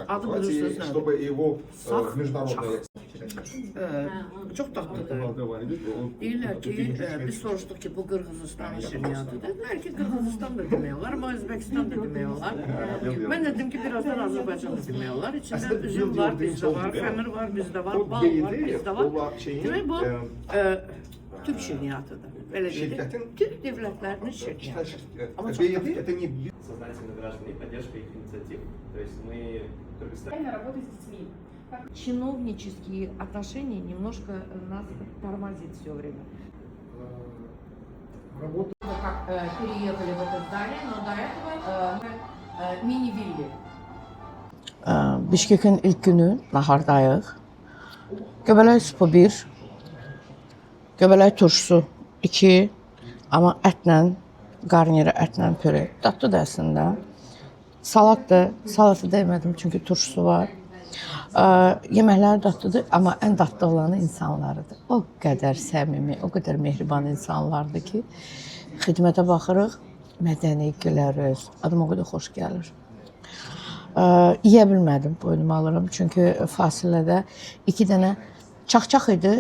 Adı bilirsiniz nədir? Чтобы его Sağ международная... Çox dadlıdır. Deyirlər ki, biz soruşduq ki, bu Qırğızistan şirniyyatı. Dedilər ki, Qırğızistan da demək olar, amma Özbəkistan da demək olar. Mən dedim ki, birazdan Azərbaycan da demək olar. İçində üzüm var, bizdə var, xəmir var, bizdə var, bal var, bizdə var. Demək bu Türk şirniyyatıdır. Belə deyək, Türk dövlətlərinin şirniyyatı. Amma çox dadlıdır. Сознательных граждан и поддержка их инициатив. То есть мы в Кыргызстане работать с детьми. Чиновнические отношения немножко нас тормозит все время. Работа. Как переехали в это здание, но до этого мы mini-villi. Bişkekin ilk günü nahardayıq. Göbələk supu 1, göbələk turşusu 2, amma ətlə, qarniyara ətlə pöre. Dadlıdır əslində. Salatdır, salatı dəymədim çünki turşusu var. Yeməkləri dadlıdır, amma ən dadlı olanı insanlarıdır. O qədər səmimi, o qədər mehriban insanlardır ki, xidmətə baxırıq, mədəni güləriz, adım o qədər xoş gəlir. Yeyə bilmədim, boynuma alıram, çünki fasilədə 2 dənə çaxçax idi,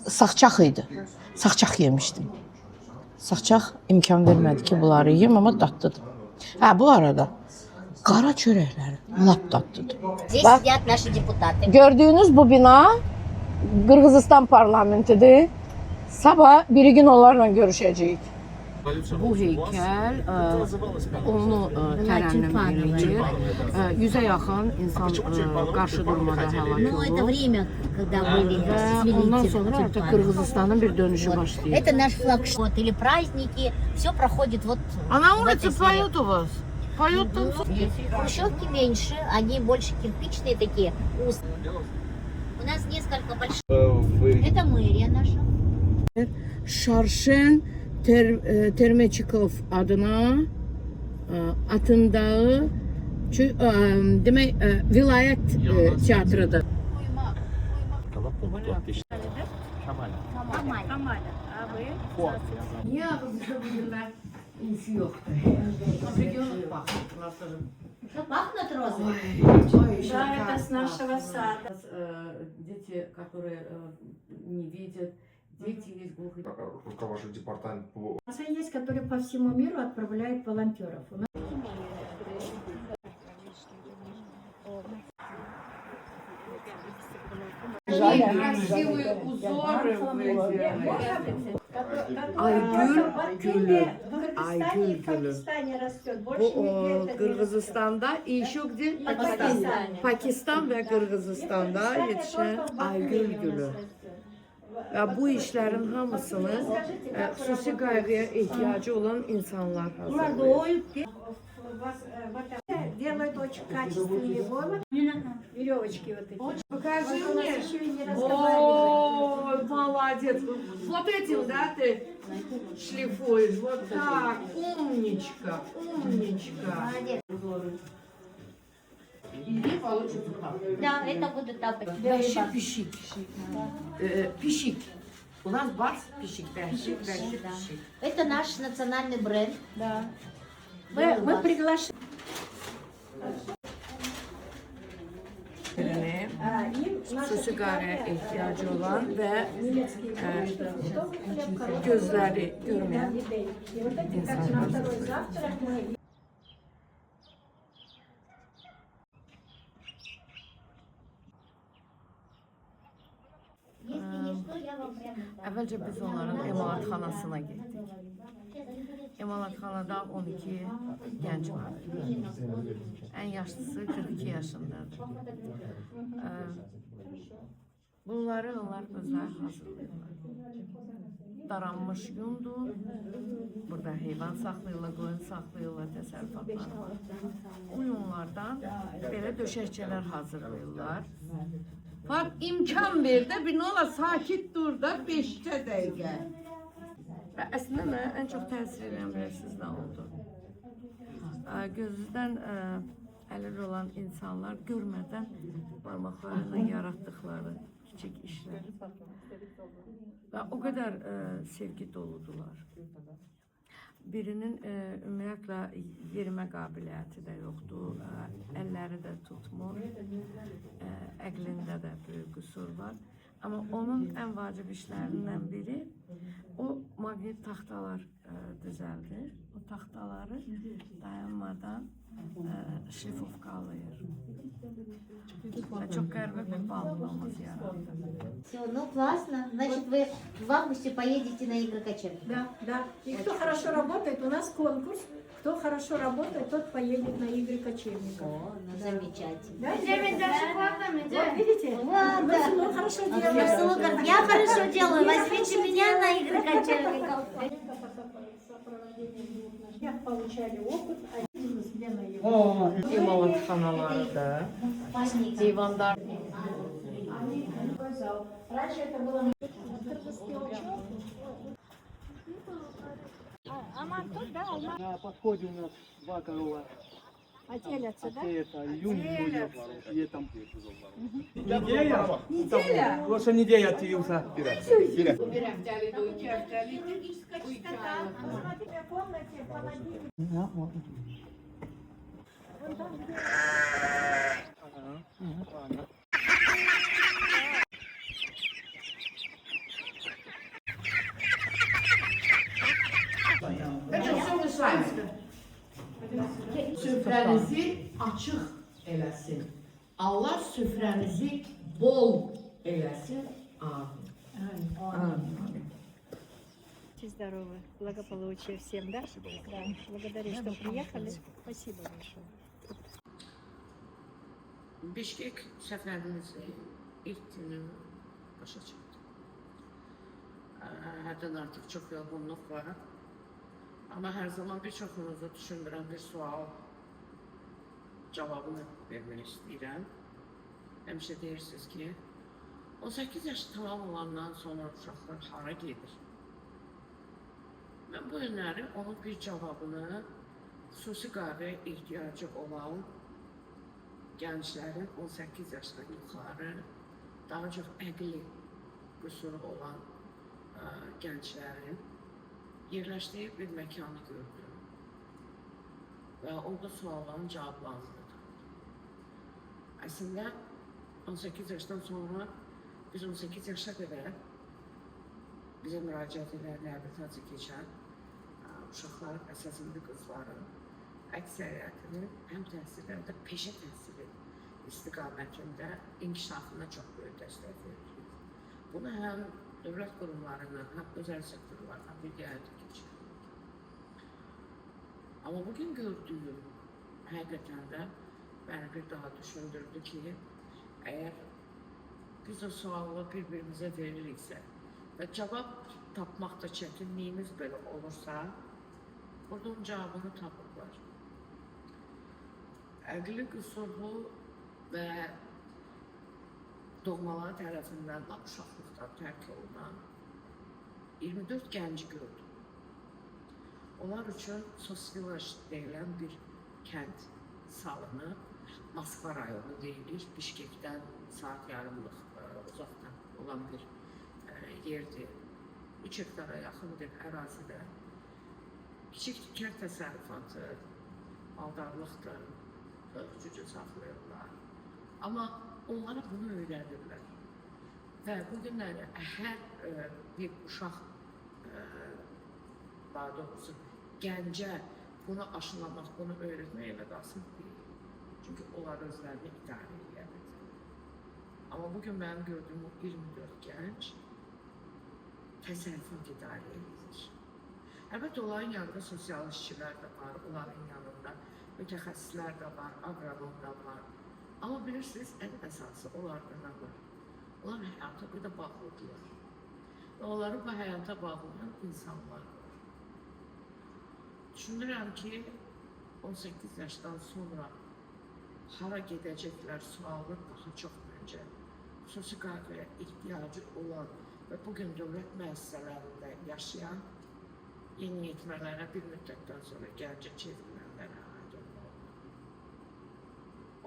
saxçax idi. Saxçax yemişdim. Saxçax imkan vermədi ki, bunları yiyeyim, amma dadlıdır. Bu arada qara çörəkləri lap dadlıdır. Здесь сидят наши депутаты. Gördüyünüz bu bina Qırğızistan parlamentidir. Sabah bir gün onlarla görüşəcəyik. Bu heykəl onu tərənnüm edir. 100-ə yaxın insan qarşı durmada həlak Но это olub. время, когда были Və ondan sonra artıq Qırğızıstanın bir dönüşü başlayır. Это наш флагшот или праздники. Все проходит вот А на в улице этой сфере. поют у вас? Поют, танцуют? Хрущевки меньше, они больше кирпичные такие. У нас несколько больших. Это мэрия наша. Şarşen Termeçikov adına Atın Dağı demək vilayət teatrıdır. Niye bilirlər? İnsi yoxdur. Region baxır. Пахнут розы? Да, это с нашего сада. Дети, которые не видят, дети есть глухие. Руковожу департамент по... У нас есть, которые по всему миру отправляют волонтеров. У нас Красивые узоры Aygül gülü. Aygül gülü. Bu Qırğızistanda, işok değil, Pakistan ve Qırğızistanda yetişen Aygül gülü. Ve bu işlerin hamısını xüsusi qayğıya ihtiyacı olan insanlar hazırlayır. делают очень качественные веревочки вот эти. Покажи У нас мне. еще и не Ой, молодец. Вот этим, да, ты шлифуешь. Вот так. Умничка, умничка. Молодец. И получится так. Да, это будут тапочки. Дальше пищик. Пищик. У нас барс пищик, дальше пищик. Это наш национальный бренд. Да. Мы приглашаем. Xüsusi qarəyə ihtiyacı olan və gözləri görməyən insanlar. Əvvəlcə biz onların emalatxanasına getdik. Emalatxanada 12 gənc var. Ən yaşlısı 42 yaşındadır. Bunları onlar özləri hazırlayırlar. Daranmış yundur. Burada heyvan saxlayırlar, qoyun saxlayırlar, təsərrüfatlar. O yunlardan belə döşəkçələr hazırlayırlar. Bak imkan ver de bir nola sakit dur da 5 dəqiqə. Və əslində mənə ən çox təsir edən bilirsiniz nə oldu? Gözündən əlil olan insanlar görmədən barmaqlarıyla yaratdıkları kiçik işlər və o qədər sevgi doludular. Birinin ümumiyyətlə yerimə qabiliyyəti də yoxdur, əlləri də tutmur, əqlində də böyük qüsur var. Amma onun ən vacib işlərindən biri o maqnit taxtalar düzəldir. O taxtaları dayanmadan şlifovkalayır. Və çox qəribə bir bağlamamız yaratdı. Все, ну классно. Значит, вы в августе поедете на игры кочевников. Да, да. И кто хорошо работает, у нас конкурс. Кто хорошо работает, тот поедет на игры кочевников. О, ну замечательно. Да, вот видите? Вот, Мы да. село хорошо Слуга делаем. говорит, я хорошо делаю, возьмите меня на игры кочевников. Я получали опыт, а себе наехали. İmalatxanalarda, divanlar. Раньше это было... На подходе у нас 2 корова. Отелятся, да? Это июнь будет, летом. Неделя? Прошлой неделе отелился. В комнате холодильник. Ладно. Süfrənizi açıq eləsin. Allah süfrənizi bol eləsin. Amin. Будьте здоровы, благополучия всем, да? Да. Благодарю, что приехали. Спасибо большое. Bişkek səfərimizi ilk günü başa çıxdı. Həddən artıq çox yorğunluq var. Amma hər zaman bir çoxunuzu düşündürən bir sual cavabını vermək istəyirəm. Həmişə deyirsiniz ki, 18 yaş tamam olandan sonra uşaqlar hara gedir? Mən bu günləri onun bir cavabını xüsusi qayğıya ehtiyacı olan gənclərin 18 yaşdan yuxarı, daha çox əqli qüsuru olan gənclərin yerləşdiyi bir məkanı gördüm və orada sualların cavablarını tapdım. Əslində 18 yaşdan sonra biz 18 yaşa qədər bizə müraciət edən, reabilitasiya keçən uşaqların, əsasında qızların əksəriyyətinin həm təhsili, həm də peşə təhsili istiqamətində inkişafına çox böyük dəstək veririk. Bunu həm dövlət qurumlarından, həm özəl sektorlardan bir həyata keçiririk. Amma bugün gördüyüm həqiqətən də məni bir daha düşündürdü ki, əgər biz o sualı bir-birimizə veririksə və cavab tapmaqda çətinliyimiz belə olursa, burada onun cavabını tapırlar. Əqli qüsurlu və doğmalar tərəfindən uşaqlıqdan tərk olunan 24 gənci gördüm. Onlar üçün Sosvilaj deyilən bir kənd salınıb, Moskva rayonu deyilir, Bişkekdən saat yarımlıq uzaqdan olan bir yerdir. 3 hektara yaxın bir ərazidə kiçik kənd təsərrüfatı, maldarlıqdır, cücə saxlayırlar. Amma onlara bunu öyrədirlər. Və bu günləri hər bir uşaq, daha doğrusu gəncə bunu aşılamaq, bunu öyrətmək elə qalsın deyil. Çünki onlar özlərini idarə edə bilir. Amma bugün mənim gördüyüm o 24 gənc təsərrüfat idarə edir. Əlbəttə, onların yanında sosial işçilər də var, onların yanında mütəxəssislər də var, aqronom da var. Amma bilirsiniz, ən əsası onlarda nə var? Onlar həyata bir də bağlıdırlar. Və onları bu həyata bağlayan insanlar var. Düşünürəm ki, 18 yaşdan sonra hara gedəcəklər sualı daha çox məncə xüsusi qayğıya ehtiyacı olan və bugün dövlət müəssisələrində yaşayan yeniyetmələrə bir müddətdən sonra gəncə çevrilənlərə aid olmalıdır.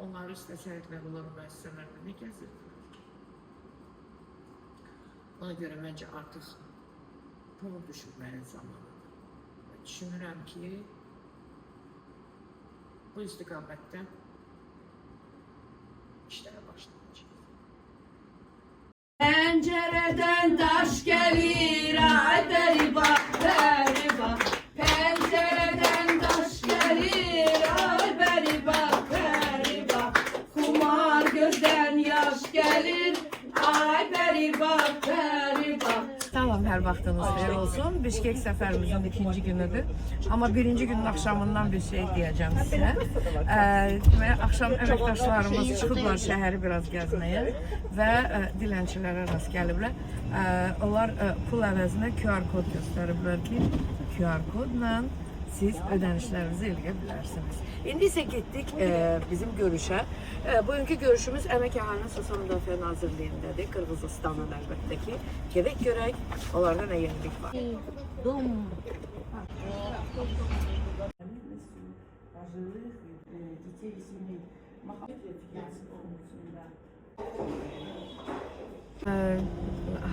Onları istəsəydilər olan müəssisələrdə nə gəzirdilər? Ona görə məncə artıq bunu düşünməyin zamanıdır. düşünürəm ki, bu istiqamətdə işlərə başlayacaq. Pencereden taş gelir, ay beri bak, beri bak. Pencereden taş gelir, ay beri bak, beri bak. Kumar gözden yaş gelir, ay beri bak, beri bak. Tamam, her vaxtınız xeyir olsun. Bişkek səfərimizin ikinci günüdür. Amma birinci günün axşamından bir şey deyəcəm sizə. Akşam əməkdaşlarımız çıxıblar şəhəri biraz gəzməyə və dilənçilərə rast gəliblər. Onlar pul əvəzinə QR kod göstəriblər ki, QR kodla siz ödənişlərinizi eləyə bilərsiniz. İndi isə getdik bizim görüşə. Bugünkü görüşümüz Əmək Əhalinin Sosial Müdafiə Nazirliyindədir, Qırğızıstanın əlbəttə ki. Gedək görək, onlarda nə yenilik var.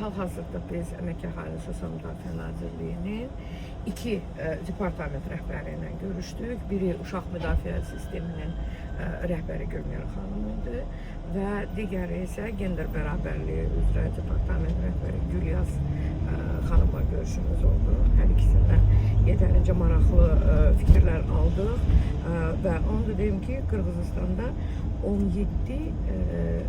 Hal-hazırda biz Əmək Əhalinin Sosial Müdafiə Nazirliyinin iki departament rəhbəri ilə görüşdük. Biri Uşaq Müdafiə Sisteminin rəhbəri Gülmira xanımıdır və digəri isə Gender Bərabərliyi üzrə departament rəhbəri Gülyaz xanımla görüşümüz oldu. Hər ikisindən yetərincə maraqlı fikirlər aldıq və onu da deyim ki, Qırğızıstanda 17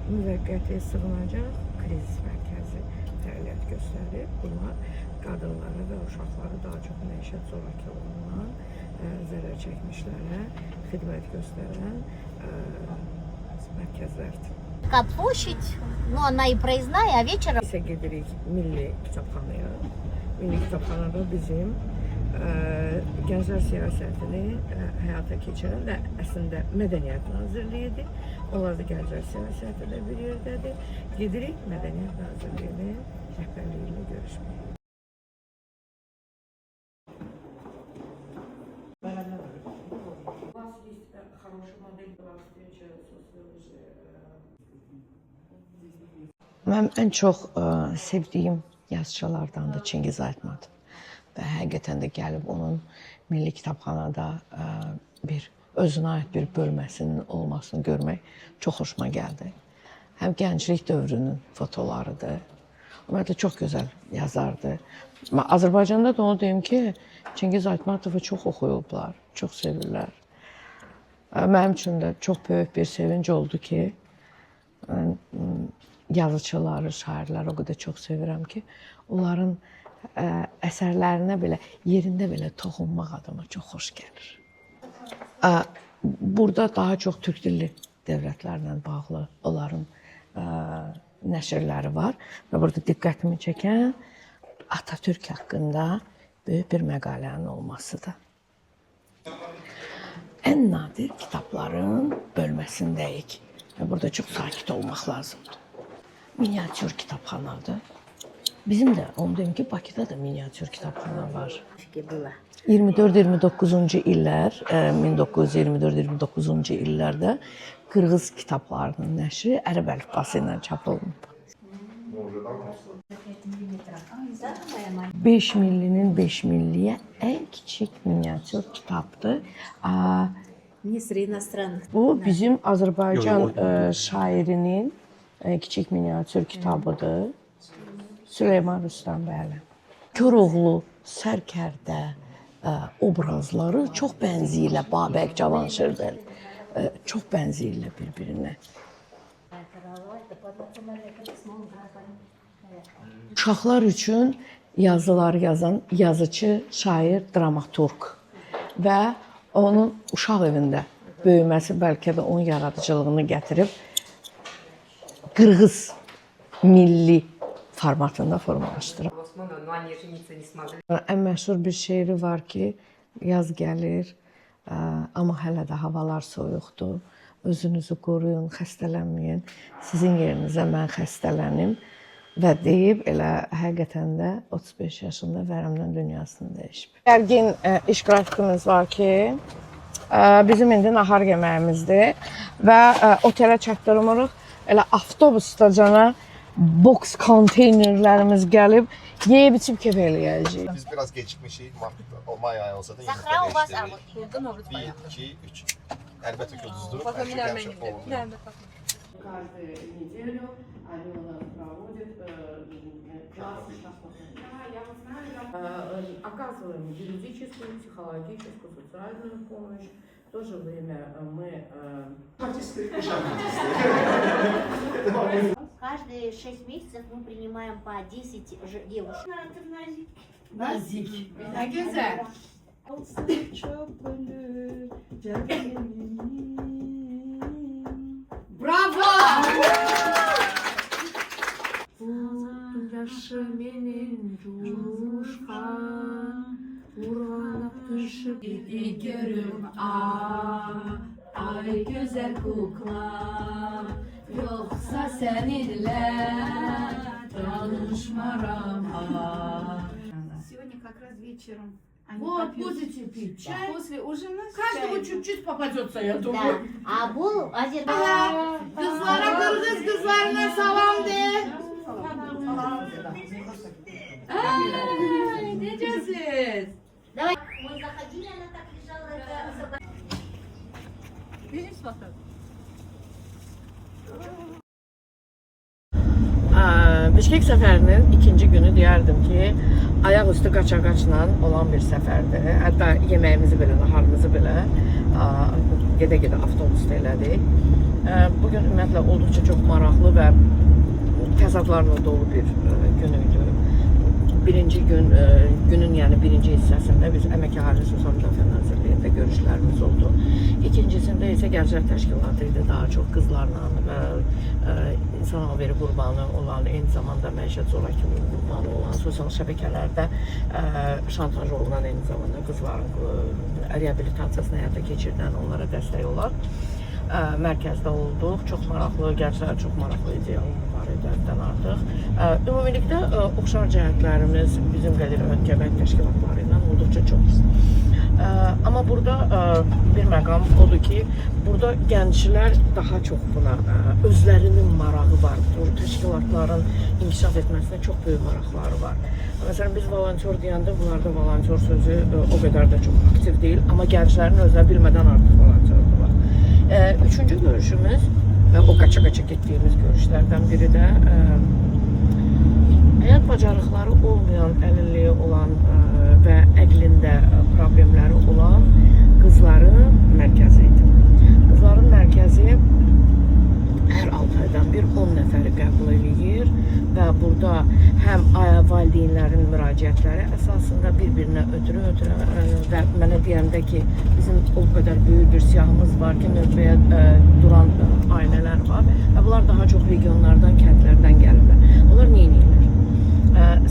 müvəqqəti sığınacaq kriz mərkəzi fəaliyyət göstərir. Bunlar qadınları və uşaqları daha çox məişət zorakılığından zərər çəkmişlərə xidmət göstərən mərkəzlərdir. Площадь, но она и проездная, а вечером... İsə gedirik Milli Kitabxanaya. Milli Kitabxanada bizim Gənclər Siyasətini həyata keçirən də əslində Mədəniyyət Nazirliyidir. Onlar da Gənclər Siyasəti də bir yerdədir. Gedirik Mədəniyyət Nazirliyinin rəhbərliyi ilə görüşməyə. Mənim ən çox sevdiyim yazıçılardan da Çingiz Aytmatov və həqiqətən də gəlib onun Milli Kitabxanada bir özünə aid bir bölməsinin olmasını görmək çox xoşuma gəldi. Həm gənclik dövrünün fotolarıdır. Ümumiyyətlə çox gözəl yazardı. Azərbaycanda da onu deyim ki, Çingiz Aytmatovu çox oxuyublar, çox sevirlər. Mənim üçün də çox böyük bir sevinç oldu ki, yazıçıları, şairləri o qədər çox sevirəm ki, onların əsərlərinə belə, yerində belə toxunmaq adama çox xoş gəlir. Burada daha çox türk dilli dövlətlərlə bağlı onların nəşrləri var və burada diqqətimi çəkən Atatürk haqqında böyük bir məqalənin olmasıdır. Ən nadir kitabların bölməsindəyik və burada çox sakit olmaq lazımdır. Miniatür kitabxanadır. Bizim də, onu deyim ki, Bakıda da miniatür kitabxana var. 24-29-cu illər, 1924-29-cu illərdə Qırğız kitablarının nəşri ərəb əlifbası ilə çap olunub. 5 millinin 5 milliyə ən kiçik miniatür kitabdır. Bu bizim Azərbaycan şairinin kiçik miniatür kitabıdır. Süleyman Rüstəmbəli. Koroğlu, Sərkərdə obrazları çox bənzəyirlər. Babək, Cavanşirdə çox bənzəyirlər bir-birinə. Uşaqlar üçün yazılar yazan yazıcı, şair, dramaturq və onun uşaq evində böyüməsi bəlkə də onun yaradıcılığını gətirib Qırğız milli formatında formalaşdırır. Ən məşhur bir şeiri var ki, yaz gəlir, amma hələ də havalar soyuqdur. Özünüzü qoruyun, xəstələnməyin. Sizin yerinizə mən xəstələnim və deyib elə həqiqətən də 35 yaşında vərəmdən dünyasını dəyişib. Gərgin iş qrafikimiz var ki, bizim indi nahar yeməyimizdir və otelə çatdırmırıq. Elə avtobusdacana boks konteynerlərimiz gəlib, yeyib içib kef eləyəcəyik. Biz biraz gecikmişik. O may ayı olsa da Захра у вас, а вот 1, 2, 3. Əlbəttə ki, ucuzdur. Hər şey həmişə olunur. Каждую неделю Алена проводит классы шахматных. Я вот знаю, оказываем юридическую, психологическую, социальную помощь. В то же время мы... каждые 6 месяцев мы принимаем по 10 девушек. Nazik. Ne güzel. Bravo! Yaşı benim coşkan, vurganıp düşüp görüm ay güzel kukla, yoksa seninle tanışmaram Сегодня как раз вечером. Вот, будете пить чай. После ужина Каждому чуть-чуть попадется, я Да. думаю. А бұл Азербайджан. Kızlara kırgız kızlarına salam de. Ay, necəsiz? Давай. Мы заходили, она так лежала. Bişkek səfərinin ikinci günü deyərdim ki, ayaq üstü qaça-qaçla olan bir səfərdir. Hətta yeməyimizi belə, naharımızı belə gedə-gedə avtobusda elədik. Bugün ümumiyyətlə olduqca çox maraqlı və təzadlarla dolu bir gün idi. Birinci günün yəni birinci hissəsində biz Əmək Əhali Sosial Müdafiə Nazirliyində görüşlərimiz oldu. İkincisində isə Gənclər Təşkilatı idi, daha çox qızlarla və insan alveri qurbanı olan, eyni zamanda məişət zorakılığı qurbanı olan, sosial şəbəkələrdə şantaj olunan, eyni zamanda qızların reabilitasiyasını həyata keçirdən, onlara dəstək olan mərkəzdə olduq. Çox maraqlı, gənclər çox maraqlı idealım var idi həddən artıq. Ümumilikdə oxşar cəhətlərimiz bizim qədir önkəbət təşkilatları ilə olduqca çox. Amma burada bir məqam odur ki, burada gənclər daha çox buna özlərinin marağı var. Bu təşkilatların inkişaf etməsinə çox böyük maraqları var. Məsələn, biz volontyor deyəndə bunlarda volontyor sözü o qədər də çox aktiv deyil, amma gənclərin özünə bilmədən artıq volontyorluq var. Üçüncü görüşümüz və o qaça-qaça getdiyimiz görüşlərdən biri də həyat bacarıqları olmayan, əlilliyi olan və əqlində problemləri olan qızların mərkəzi idi. Qızların mərkəzi hər 6 aydan bir 10 nəfəri qəbul edir və burada həm valideynlərin müraciətləri əsasında bir-birinə ötürə və mənə deyəndə ki, bizim o qədər böyük bir siyahımız var ki, növbəyə duran ailələr var və bunlar daha çox regionlardan, kəndlərdən gəlirlər. Onlar nə edirlər?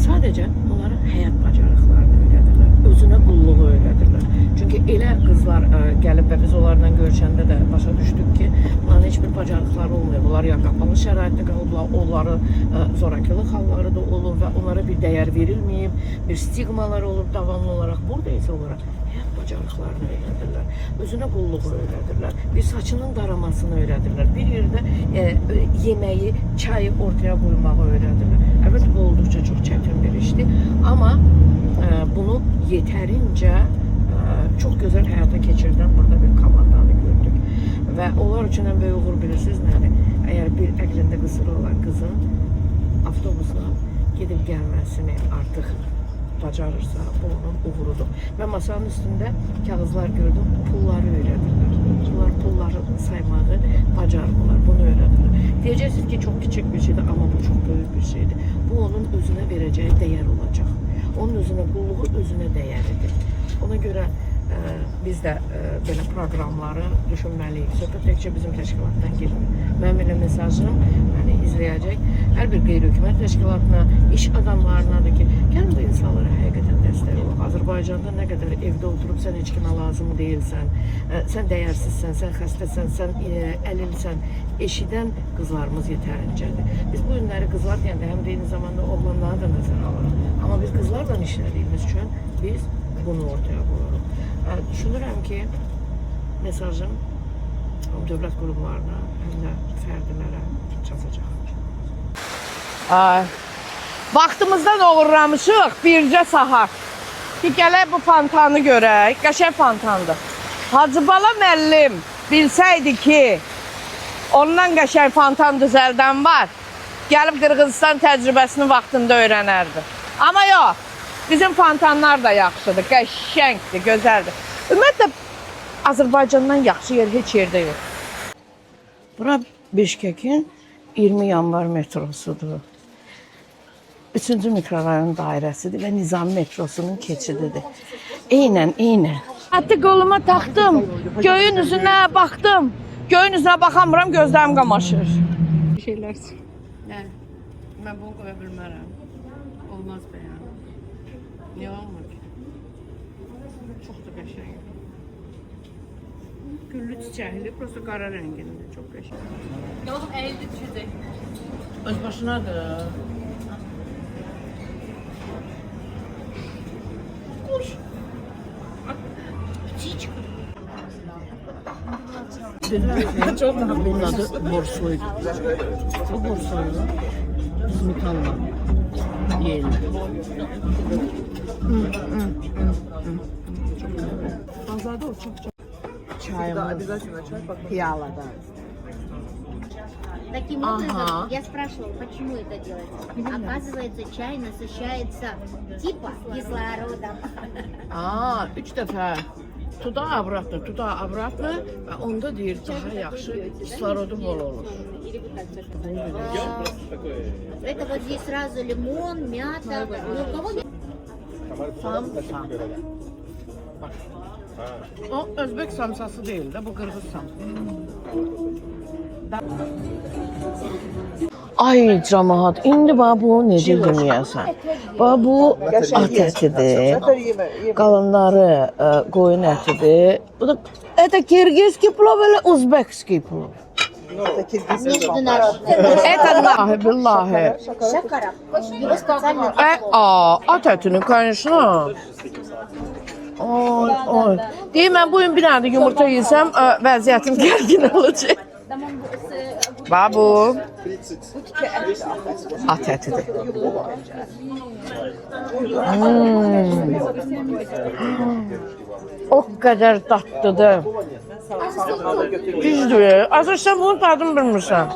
Sadəcə onların həyat bacarıqlarını öyrədirlər, özünə qulluğu öyrədirlər. Çünki elə qızlar gəlib və biz onlarla görüşəndə də başa düşdük ki, bunların heç bir bacarıqları olmuyor. Bunlar ya qapalı şəraitdə qalıblar, onları zorakılıq halları da olur və onlara bir dəyər verilməyib, bir stigmalar olur davamlı olaraq. Burada isə onlara həyat bacarıqlarını öyrədirlər, özünə qulluğu öyrədirlər, bir saçının daramasını öyrədirlər, bir yerdə yeməyi, çayı ortaya qoymağı öyrədirlər. Əlbəttə, bu olduqca çox çətin bir işdir, amma bunu yetərincə çox gözəl həyata keçirdən burada bir komandanı gördük. Və onlar üçün ən böyük uğur bilirsiniz nədir? Əgər bir əqlində qısırı olan qızın avtobusla gedib gəlməsini artıq bacarırsa, bu onun uğurudur. Və masanın üstündə kağızlar gördüm, pulları öyrədirlər. Bunlar pulları saymağı bacarırlar, bunu öyrədirlər. Deyəcəksiniz ki, çox kiçik bir şeydir, amma bu çox böyük bir şeydir. Bu onun özünə verəcəyi dəyər olacaq. Onun özünə qulluğu özünə dəyəridir. Ona görə biz də belə proqramları düşünməliyik. Söhbət təkcə bizim təşkilatdan getmir. Mənim elə mesajım izləyəcək hər bir qeyri-hökumət təşkilatına, iş adamlarınadır ki, gəlin bu insanlara həqiqətən dəstək olaq. Azərbaycanda nə qədər evdə oturub sən heç kimə lazım deyilsən, sən dəyərsizsən, sən xəstəsən, sən əlilsən, eşidən qızlarımız yetərincədir. Biz bu günləri qızlar deyəndə həm də eyni zamanda oğlanları da nəzərə alırıq. Amma biz qızlarla işlədiyimiz üçün biz bunu ortaya qoyuruq. Düşünürəm ki, mesajım dövlət qurumlarına, həm də fərdilərə çatacaq. Ay. Vaxtımızdan uğurlamışıq bircə saat. Ki gələk bu fantanı görək. Qəşəng fantandır. Hacı Bala müəllim bilsəydi ki, ondan qəşəng fantan düzəldən var, gəlib Qırğızistan təcrübəsini vaxtında öyrənərdi. Amma yox, bizim fantanlar da yaxşıdır, qəşəngdir, gözəldir. Ümumiyyətlə, Azərbaycandan yaxşı yer heç yerdə yox. Bura Bişkekin 20 yanvar metrosudur. 3-cü mikrorayon dairəsidir və Nizami metrosunun keçididir. Eynən. Hətta qoluma taxdım, göyün üzünə baxdım. Göyün üzünə baxamıram, gözlərim qamaşır. Bir şeyler. Yani ben bunu koya bilmərəm. Olmaz be ya. Niye olmur ki? Çok da qəşəng. Güllü çiçəkli, prosto qara rəngində çox qəşəng. Oğlum elde düşecek. Öz başınadır. Bunun adı borsuydu. Bu borsoyu İzmitan'la yerler. Azade o çok. Çayımız piyalada. Таким образом, я спрашивала, почему это делается. Оказывается, чай насыщается типа кислородом. Aa, 3 dəfə tuda abratlı və onda deyir daha yaxşı kislorodun bol olur. Это вот здесь сразу лимон, мята. Ну, у кого Samsa. O Özbek samsası değil de bu Qırğız samsası. Ay camaat, indi bax bu necə yeməyəsən? Bax bu at ətidir. Qalınları qoyun ətidir. Bu da Kirgizski plov elə Uzbekski plov. международный. Это нахи, billahi. Шакаров. Его специально... At ətini, конечно. Oy. Deyim, mən bugün bir dənə də yumurta yesəm, vəziyyətim gərgin olacaq. Bax bu. At ətidir. O qədər dadlıdır. Düzdür. Azər sən bunun tadını bilmirsən.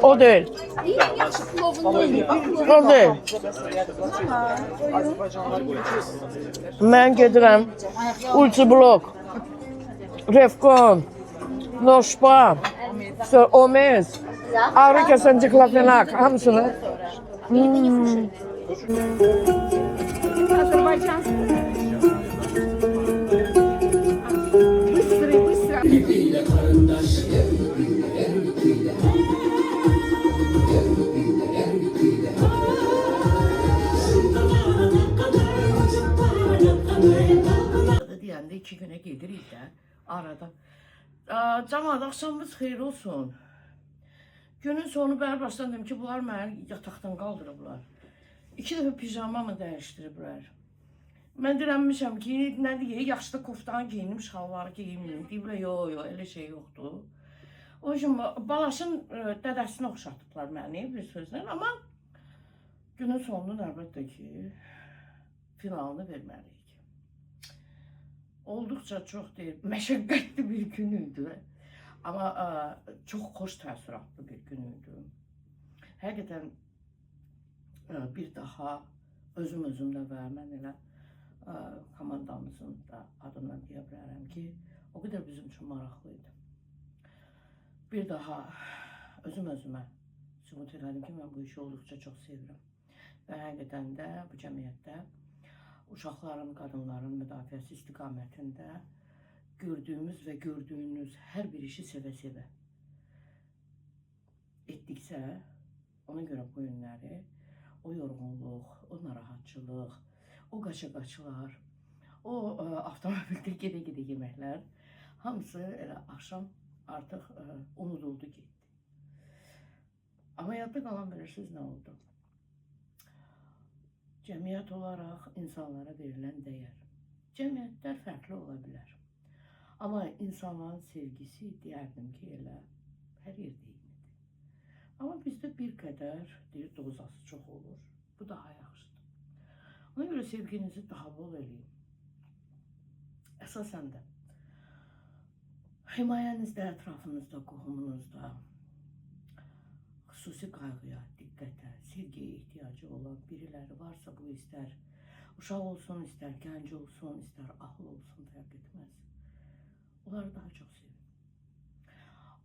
O deyil. O deyil. Mən gedirəm Ultiblok, Revkon, Noşpa, Omez, ağrı kəsən diklofenak, hamısını. Deyəndə 2 günə gedirik də arada. Camaat, axşamınız xeyir olsun. Günün sonu bəri başdan dedim ki, bunlar məni yataqdan qaldırıblar. 2 dəfə pijamamı dəyişdiriblər. Mən dirənmişəm ki, nə deyək, yaşlı koftanı geyinim, şalvarı geyimliyim. Deyiblər, yox, elə şey yoxdur. O üçün balaşın dədəsini oxşatdıblar məni bir sözlə, amma günün sonunun əlbəttə ki, finalını verməliyik. Olduqca çox deyil, məşəqqətli bir gün idi. Amma çox xoş təəssüratlı bir gün idi. Həqiqətən bir daha özümdə və mən elə komandamızın da adından deyə bilərəm ki, o qədər bizim üçün maraqlı idi. Bir daha özümə sübut elədim ki, mən bu işi olduqca çox sevirəm. Və həqiqətən də bu cəmiyyətdə uşaqların, qadınların müdafiəsi istiqamətində gördüyümüz və gördüyünüz hər bir işi sevə-sevə etdiksə, ona görə bu günləri, o yorğunluq, o narahatçılıq, o qaça-qaçlar, o avtomobildə gedə-gedə yeməklər, hamısı elə axşam artıq unuduldu, getdi. Amma yadda qalan bilirsiniz nə oldu? Cəmiyyət olaraq insanlara verilən dəyər. Cəmiyyətlər fərqli ola bilər. Amma insanların sevgisi deyərdim ki, elə hər yerdə eynidir. Amma bizdə bir qədər deyir dozası çox olur. Bu daha yaxşıdır. Ona görə sevginizi daha bol eləyin. Əsasən də himayənizdə, ətrafınızda, qohumunuzda xüsusi qayğıya, diqqətə, sevgiyə ehtiyacı olan biriləri varsa, bu istər uşaq olsun, istər gənc olsun, istər ahıl olsun, fərq etməz. Onları daha çox sevin.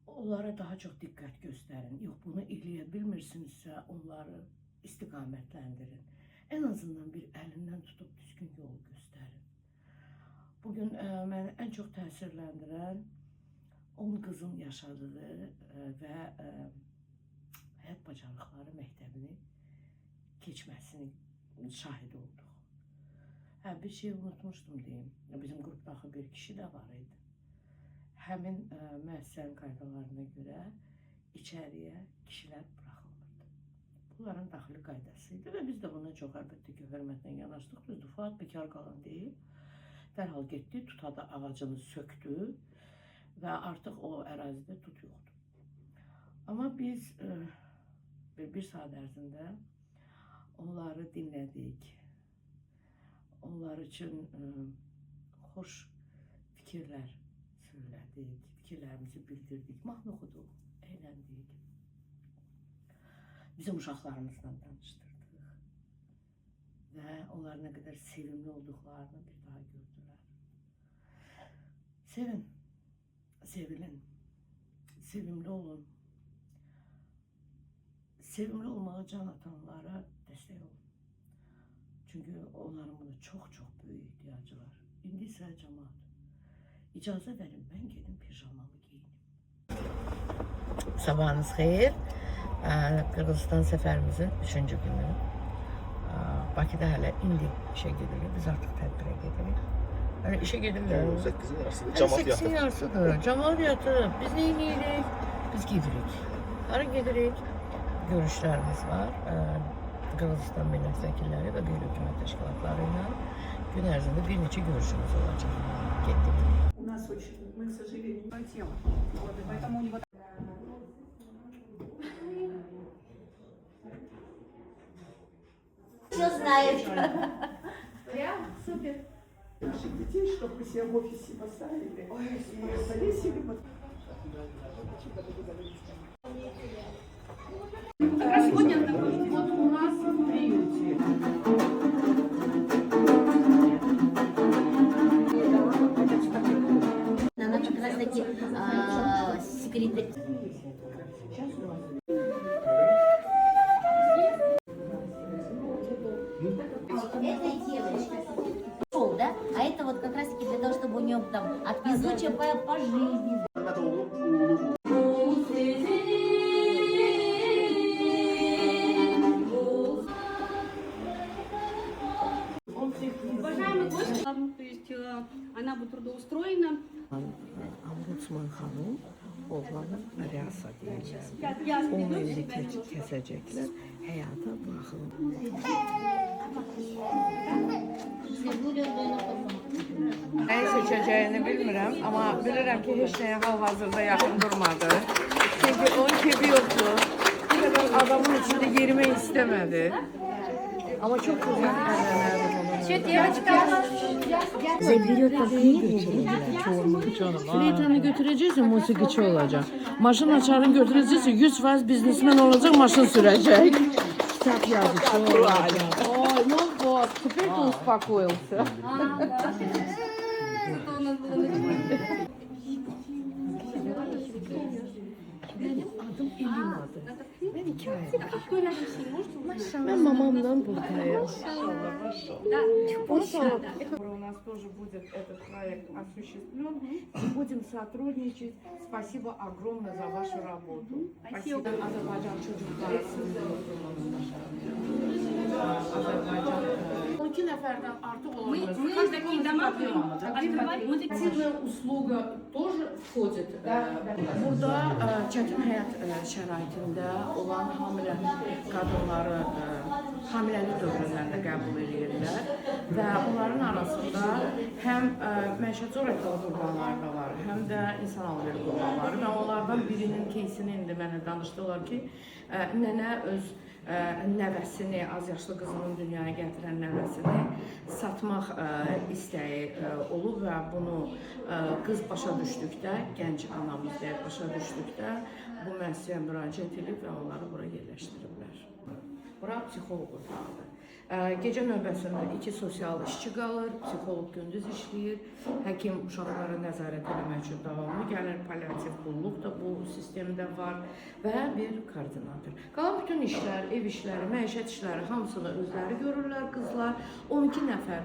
Onlara daha çox diqqət göstərin. Yox, bunu eləyə bilmirsinizsə, onları istiqamətləndirin. Ən azından bir əlindən tutub düzgün yol göstərin. Bugün məni ən çox təsirləndirən 10 qızın yaşadığı və həyat bacarıqları məktəbini keçməsini şahid olduq. Bir şey unutmuşdum deyim. Bizim qrupdakı bir kişi də var idi. Həmin müəssisənin qaydalarına görə içəriyə kişilər buraxılmırdı. Bunların daxili qaydası idi və biz də buna çox əlbəttə ki, hörmətlə yanaşdıq. Düzdür, Fuad bekar qalan deyil. Dərhal getdi, tutada ağacını söktü və artıq o ərazidə tut yoxdur. Amma biz bir saat ərzində onları dinlədik. Onlar üçün xoş fikirlər söylədik, fikirlərimizi bildirdik, mahnı oxuduq, əyləndik. Bizim uşaqlarımızla danışdırdıq və onlar nə qədər sevimli olduqlarını bir daha gördülər. Sevin, sevilin, sevimli olun. Sevimli olmağa can atanlara dəstək olun. Çünki onların buna çox-çox böyük ihtiyacı var. İndi isə cəmaat. İcazə verin, mən gedim pijamamı geyinim. Sabahınız xeyir. Qırğızistan səfərimizin 3-cü günü. Bakıda hələ indi işə gedirik. Biz artıq tədbirə gedirik. Yəni işə gedirlər. 8-in yarısıdır, cəmaat yatır. 8-in yarısıdır, cəmaat yatır. Biz nə edirik? Biz gedirik. Hara gedirik? Görüşlərimiz var. Qırğızistan millət vəkilləri və qeyri-hökumət təşkilatları ilə gün ərzində bir neçə görüşümüz olacaq. Getdik. У нас очень, мы, к сожалению, не тема. Вот, и поэтому не вот. Все знает. Супер. Наших детей, чтобы мы себя в офисе поставили. Ой, повесили. Как раз сегодня вот у нас в приюте. Она как раз таки секретарь. Этой девочки шел, да? А это вот как раз таки для того, чтобы у нее там отвезучая по жизни. Уважаемый гость, то есть она будет трудоустроена. Ombudsman xanım oğlanın rəsa deyirlər. Я 10 illik kəsəcəklər, həyata buraxılır. Nəyi seçəcəyini bilmirəm, amma bilirəm ki, heç nəyə hal-hazırda yaxın durmadı. Çünki onun kebi yoxdur. Bu qədər adamın içində yerimək istəmədi. Amma çox gözəl əllərdir bunun. Заберет там Fleytanı götürəcəksə musiqiçi olacaq. Maşın açarını götürəcəksə 100% biznesmen olacaq, maşın sürəcək. Kitap yazıcı olacaq. Ой, ну вот, теперь ты успокоился. Benim adım Elim adı. Ben 2 ayım. Ben mamamdan buradayım. У нас тоже будет этот проект осуществлен. Будем сотрудничать. Спасибо огромное за вашу работу. Спасибо. Азербайджан çocuklar. Azerbaycan. 12 nəfərdən artıq olmamız. Мы такие дома открываем. Активная услуга тоже Burada çətin həyat şəraitində olan hamilə qadınları hamiləlik dövrlərində qəbul edirlər və onların arasında həm məişət zorakılığı qurbanları da var, həm də insan alveri qurbanları və onlardan birinin keysini indi mənə danışdılar ki, nənə öz nəvəsini, az yaşlı qızının dünyaya gətirən nəvəsini satmaq istəyi olub və bunu qız başa düşdükdə, gənc anamız deyək başa düşdükdə bu müəssisəyə müraciət edib və onları bura yerləşdiriblər. Bura psixoloq otağıdır. Gecə növbəsində 2 sosial işçi qalır, psixoloq gündüz işləyir, həkim uşaqlara nəzarət etmək üçün davamlı gəlir, paliativ qulluq da bu sistemdə var və bir koordinator. Qalan bütün işlər, ev işləri, məişət işləri hamısını özləri görürlər qızlar. 12 nəfər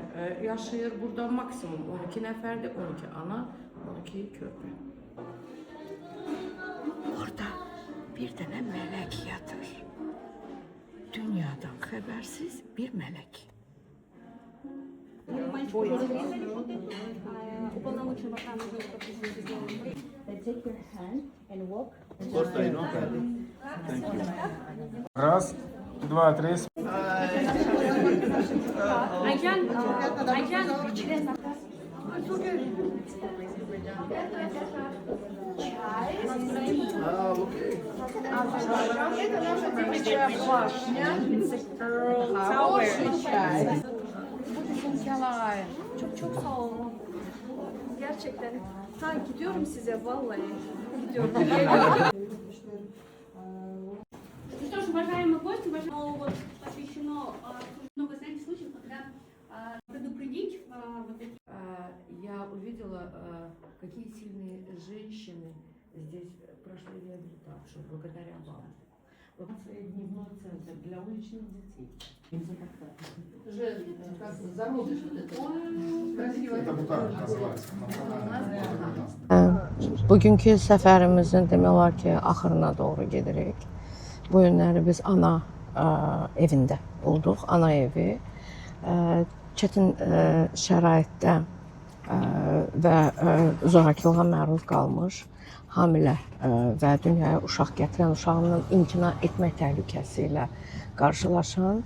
yaşayır burada, maksimum 12 nəfərdir, 12 ana, 12 körpə. Orada bir dənə mələk yatır. Dünyadan xəbərsiz bir mələk. Раз, два, три. Çok sağ olun. Gerçekten. Ha gidiyorum size vallahi. Gidiyorum. Что ж, уважаемые гости, вот посвящено много, знаете, случаев, когда предупредить вот эти. Я увидела, какие сильные женщины здесь прошли реабилитацию благодаря вам. Вот дневной центр для уличных детей. Bugünkü səfərimizin demək olar ki, axırına doğru gedirik. Bu günləri biz ana evində olduq, ana evi. Çətin şəraitdə və zorakılığa məruz qalmış, hamilə və dünyaya uşaq gətirən uşağının imtina etmək təhlükəsi ilə qarşılaşan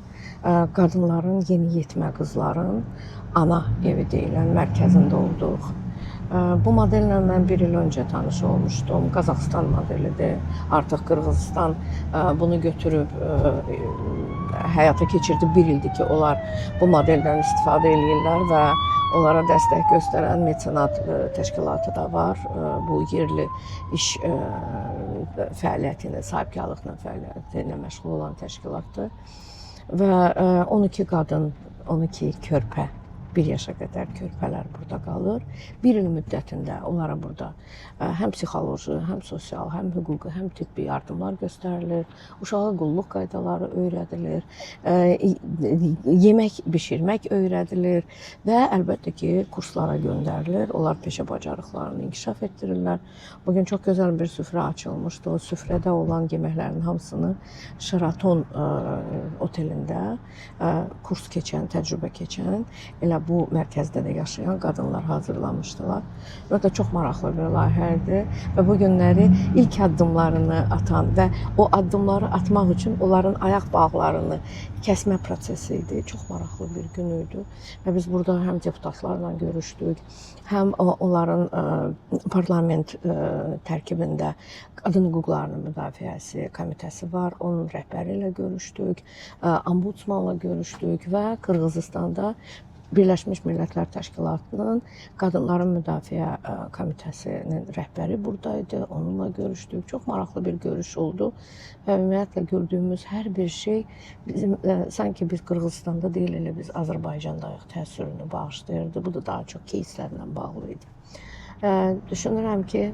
qadınların, yeniyetmə qızların ana evi deyilən mərkəzində olduq. Bu modellə mən 1 il öncə tanış olmuşdum. Qazaxıstan modelidir. Artıq Qırğızistan bunu götürüb həyata keçirdi. 1 ildir ki, onlar bu modeldən istifadə edirlər və onlara dəstək göstərən mecenat təşkilatı da var. Bu yerli iş fəaliyyətini, sahibkarlıqla fəaliyyəti ilə məşğul olan təşkilatdır. Və 12 qadın, 12 körpə, 1 yaşa qədər körpələr burada qalır. 1 il müddətində onlara burada həm psixoloji, həm sosial, həm hüquqi, həm tibbi yardımlar göstərilir. Uşağa qulluq qaydaları öyrədilir, yemək bişirmək öyrədilir və əlbəttə ki, kurslara göndərilir. Onlar peşə bacarıqlarını inkişaf etdirirlər. Bugün çox gözəl bir süfrə açılmışdı. O süfrədə olan yeməklərin hamısını Sheraton otelində kurs keçən, təcrübə keçən, elə bu mərkəzdə də yaşayan qadınlar hazırlamışdılar. Bu da çox maraqlı bir layihədir və bu günləri ilk addımlarını atan və o addımları atmaq üçün onların ayaq bağlarını kəsmə prosesi idi. Çox maraqlı bir gün idi və biz burada həm deputatlarla görüşdük, həm onların parlament tərkibində qadın hüquqlarının müdafiəsi komitəsi var, onun rəhbəri ilə görüşdük, ombudsmanla görüşdük və Qırğızistanda Birləşmiş Millətlər Təşkilatının Qadınların Müdafiə Komitəsinin rəhbəri buradaydı, onunla görüşdük. Çox maraqlı bir görüş oldu və ümumiyyətlə gördüyümüz hər bir şey bizim sanki biz Qırğızistanda deyil, elə biz Azərbaycandayıq təsirini bağışlayırdı. Bu da daha çox keyslərlə bağlı idi. Düşünürəm ki,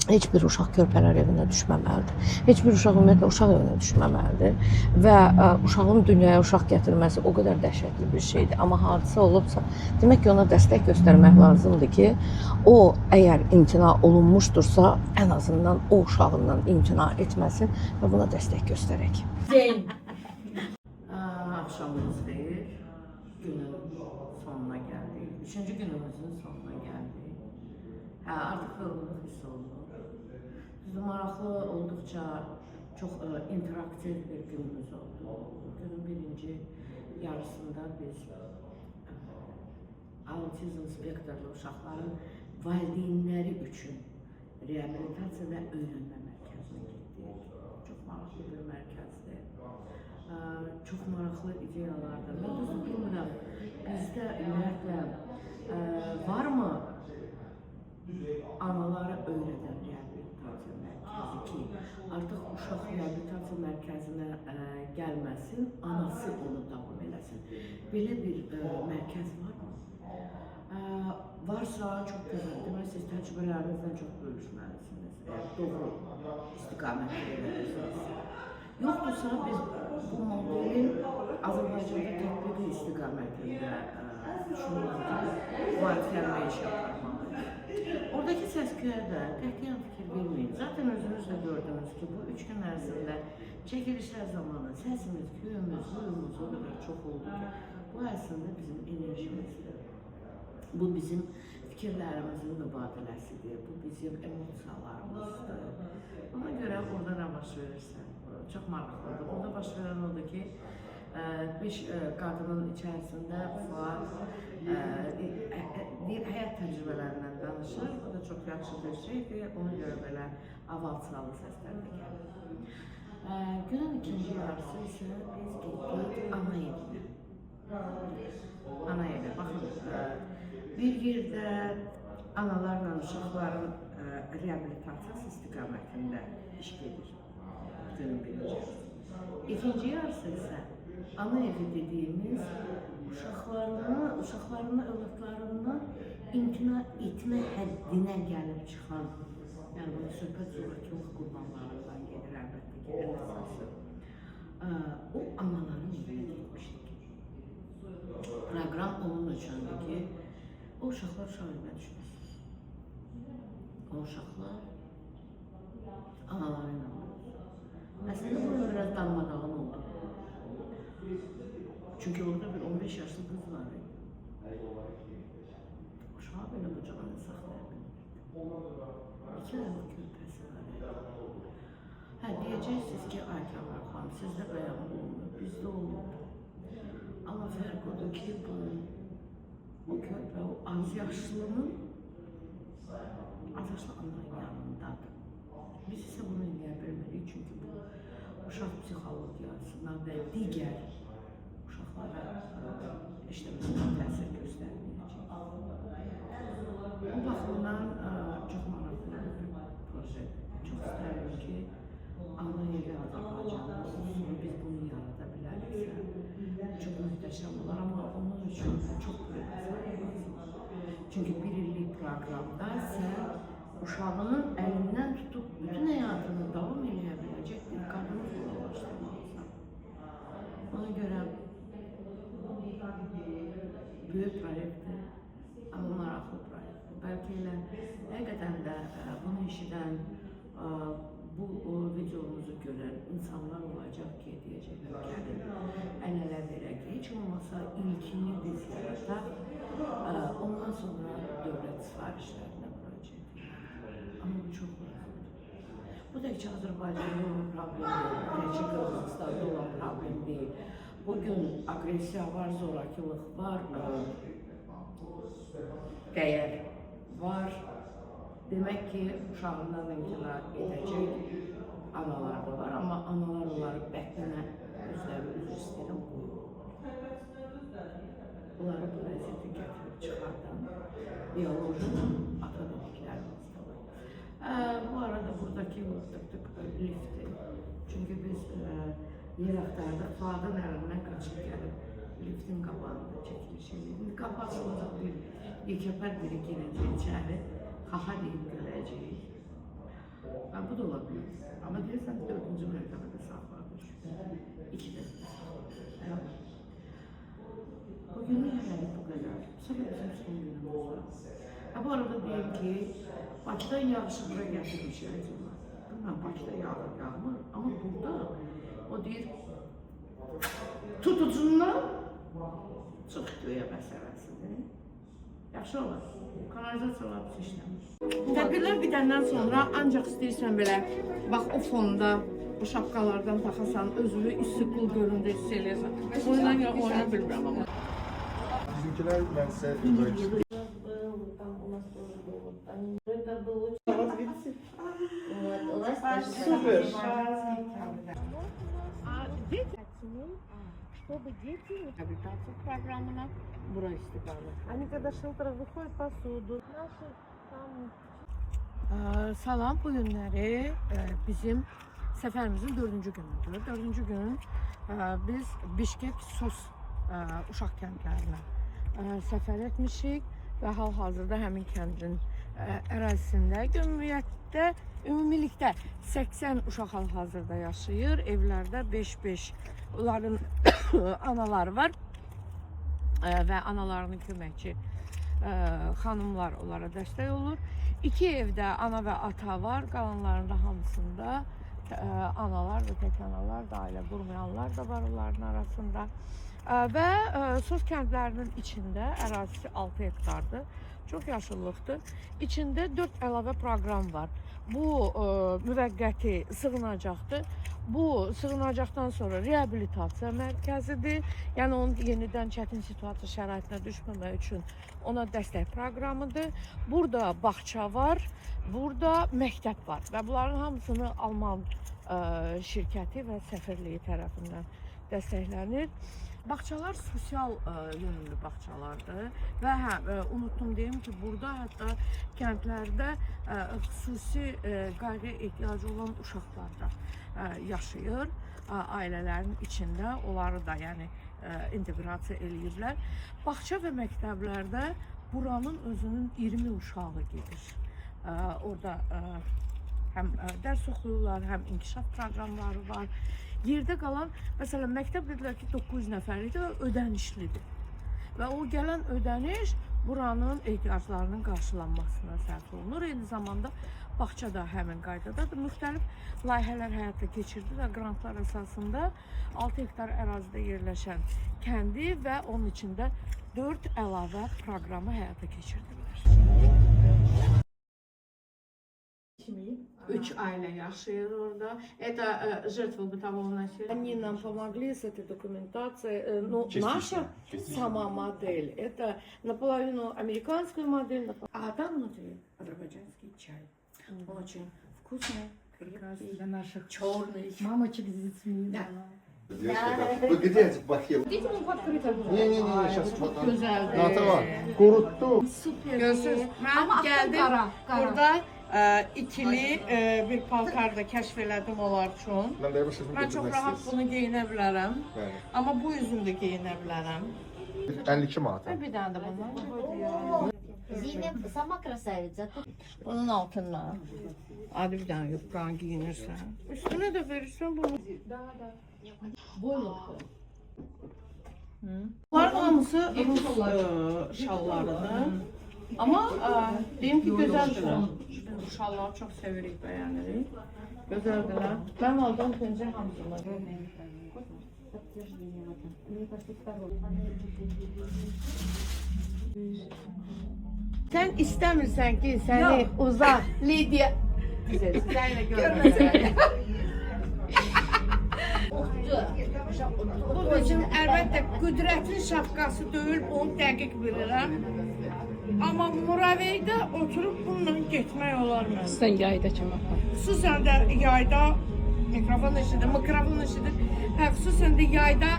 heç bir uşaq körpələr evinə düşməməlidir. Heç bir uşaq ümumiyyətlə uşaq evinə düşməməlidir və uşağın dünyaya uşaq gətirməsi o qədər dəhşətli bir şeydir. Amma hadisə olubsa, demək ki, ona dəstək göstərmək lazımdır ki, o əgər imtina olunmuşdursa, ən azından o uşağından imtina etməsin və buna dəstək göstərək. Axşamınız xeyir, günün sonuna gəldik. 3-cü günümüzün sonuna gəldik. Hə, artıq yorğunluq hiss olunur. Düzdür, maraqlı olduqca çox interaktiv bir günümüz oldu. Günün birinci yarısında biz autizm spektrli uşaqların valideynləri üçün reabilitasiya və öyrənmə mərkəzinə getdik. Çox maraqlı bir mərkəzdir. Çox maraqlı ideyalardır. Mən düzdür bilmirəm, bizdə ümumiyyətlə varmı anaları öyrədən reabilitasiya mərkəzi ki, artıq uşaq reabilitasiya mərkəzinə gəlməsin, anası onu davam eləsin. Belə bir mərkəz varmı? Varsa çox gözəl. Demək, siz təcrübələrinizdən çox bölüşməlisiniz. Doğru istiqamətdə eləməlisiniz. Yoxdursa, biz bu modelin Azərbaycanda tətbiqi istiqamətində düşünürəm ki, maariflənmə iş aparmalıyıq. Oradakı səsküyə də qətiyyən fikir verməyin. Zaten özünüz də gördünüz ki, bu 3 gün ərzində çəkilişlər zamanı səsimiz, köyümüz, huyumuz o qədər çox oldu ki, bu əslində bizim enerjimizdir. Bu bizim fikirlərimizin mübadiləsidir, bu bizim emosiyalarımızdır. Ona görə orada nə baş verirsə, çox maraqlıdır. Orada baş verən odur ki, 5 qadının içərisində Fuad həyat təcrübələrindən danışır. Bu da çox yaxşı bir şeydir. Ona görə belə aval-çalı səslər də gəlir. Günün ikinci yarısı isə biz getdik ana evinə. Ana evi, baxın, bir yerdə analarla uşaqların reabilitasiyası istiqamətində iş gedir. Günün birinci yarısı. İkinci yarısı isə ana evi dediyimiz uşaqlarını, övladlarından imtina etmə həddinə gəlib çıxan, yəni bunu söhbət zorakılıq qurbanlarından gedir, əlbəttə ki, ən əsası. O anaların evinə getmişdik. Proqram onun üçündür ki, o uşaqlar uşaq evinə düşməsin. O uşaqlar anaları ilə olur. Əslində burada biraz darmadağın oldu. Çünki orada bir 15 yaşlı qız var. Uşağı belə bucağını saxlaya bilmirdi. 2 aylık körpəsi var. Hə, deyəcəksiniz ki, Aykan xanım, sizdə bəyan olunur, bizdə olunur. Amma fərq odur ki, o körpə, o az yaşlının az yaşlı ananın yanındadır. Biz isə bunu eləyə bilmirik, çünki bu uşaq psixologiyasına və digər uşaqlara işləməsinə təsir göstərməyəcək. Bu baxımdan çox maraqlı bir projedir. Çox istərdim ki, ana evi Azərbaycanda olsun, biz bunu yarada biləriksə, çox mühtəşəm olar, amma onun üçün çox böyük məsələ lazım. Çünki bir illik proqramda sən uşağının əlindən tutub bütün həyatını davam eləyə biləcək bir qadını formalaşdırmalısan. Ona görə böyük proyektdir, amma maraqlı proyektdir. Bəlkə elə həqiqətən də bunu eşidən, bu videomuzu görən insanlar olacaq ki, deyəcəklər, gəlin, əl-ələ verək, heç olmasa ilkini biz yarataq, ondan sonra dövlət sifarişlərinə müraciət edək. Amma bu çox lazımdır. Bu təkcə Azərbaycanda olan problem deyil, təkcə Qırğızstanda olan problem deyil. Bugün agresiya var, zorakılıq var, dəyər var. Demək ki, uşağından imtina edəcək analar da var, amma analar onları bətnənə özləri üzr istəyirəm qoyur. Bunları bu vəziyyəti gətirib çıxardan bioloji ata dediklərimiz də var. Bu arada buradakı liftdir. Çünki biz yer axtardıq, Fuadın əlindən qaçıb gəlib liftin qabağında çəkiliş edirdik. Qapaqsılacaq bir yekəpər biri girəcək içəri. Xaxa deyib görəcəyik. Bu da ola bilir. Amma deyirsən, 4-cü mərtəbədə saxlamış. 2 dəfə saxlamış. Bugünün hələlik bu qədər. Sonra bizim son günümüz var. Bu arada deyim ki, Bakıdan yağışı bura gətirmişik. Bilməm, Bakıda yağır, yağmır. Amma burada o deyir, tutucundan çox göyə məsələsidir. Yaxşı olar. Kanalizasiyalar pis işləmir. Tədbirlər bitəndən sonra ancaq istəyirsən belə, bax o fonda bu şapkalardan taxasan, özünü istiqlal göründə hiss eləyəsən. Ondan oynaya bilmirəm amma. Bizimkiler ben size böyle Супер. Чтобы дети реабилитацию программına Bura istiqamət. они когда с шелтера выходят посуду. Наши там Salam, bu günləri bizim səfərimizin 4-cü günüdür. 4-cü gün biz Bişkek Sos uşaq kəndlərinə səfər etmişik və hal-hazırda həmin kəndin ərazisində ümumilikdə 80 uşaq hal-hazırda yaşayır. Evlərdə 5-5 onların anaları var və analarının köməkçi xanımlar onlara dəstək olur. 2 evdə ana və ata var, qalanlarında hamısında analar və tək analar da, ailə qurmayanlar da var onların arasında. Və Sos kəndlərinin içində ərazisi 6 hektardır, çox yaşıllıqdır. İçində 4 əlavə proqram var. Bu müvəqqəti sığınacaqdır. Bu sığınacaqdan sonra reabilitasiya mərkəzidir. Yəni onun yenidən çətin situasiya şəraitinə düşməmək üçün ona dəstək proqramıdır. Burada bağça var, burada məktəb var və bunların hamısını Alman şirkəti və səfirliyi tərəfindən dəstəklənir. Bağçalar sosial yönümlü bağçalardır və unuttum deyim ki, burada hətta kəndlərdə xüsusi qayğıya ehtiyacı olan uşaqlar da yaşayır. Ailələrin içində onları da yəni inteqrasiya eləyirlər. Bağça və məktəblərdə buranın özünün 20 uşağı gedir. Orada həm dərs oxuyurlar, həm inkişaf proqramları var. Yerdə qalan, məsələn, məktəb dedilər ki, 900 nəfər idi və ödənişlidir. Və o gələn ödəniş buranın ehtiyaclarının qarşılanmasına sərf olunur. Eyni zamanda bağça da həmin qaydadadır. Müxtəlif layihələr həyata keçirdi və qrantlar əsasında 6 hektar ərazidə yerləşən kəndi və onun içində 4 əlavə proqramı həyata keçirdilər. 3 ailə yaşayır orada. Это жертвы бытового насилия. Они нам помогли с этой документацией. Ну, наша сама модель, это наполовину американская модель, а там внутри азербайджанский чай. Очень вкусный, крепкий, для наших черный. Мамочек с детьми. Да. Вы где бахил? Не, сейчас Çok güzeldi. Tamam. Kuruttu. Süper. Görürsünüz. Ben geldim. Burada ikili bir paltar da kəşf elədim onlar üçün. Ben de yapıştırdım. Mən çox rahat bunu geyinə bilərəm. Yani. Amma bu üzümdə geyinə bilərəm. 52 manat. Bir dənə də bundan. Зиня сама красавица. Тут Bunun altından. Adi bir dənə yufqanı giyinirsən. Üstünə də verirsən bunu. Boyunluqdur. Bunların hamısı Rus şallarıdır. Amma deyim ki, gözəldirlər. Bu şalları çox sevirik, bəyənirik. Gözəldirlər. Mən aldım pencə hamısını. Sən istəmirsən ki, səni uzaq Lidiya səni görməsin. Bu bizim əlbəttə qüdrətin şapkası deyil, onu dəqiq bilirəm. Amma Muraveydə oturub bununla getmək olar mən. Sən yayda kimi apar. Xüsusən də yayda mikrofon işidir. Xüsusən də yayda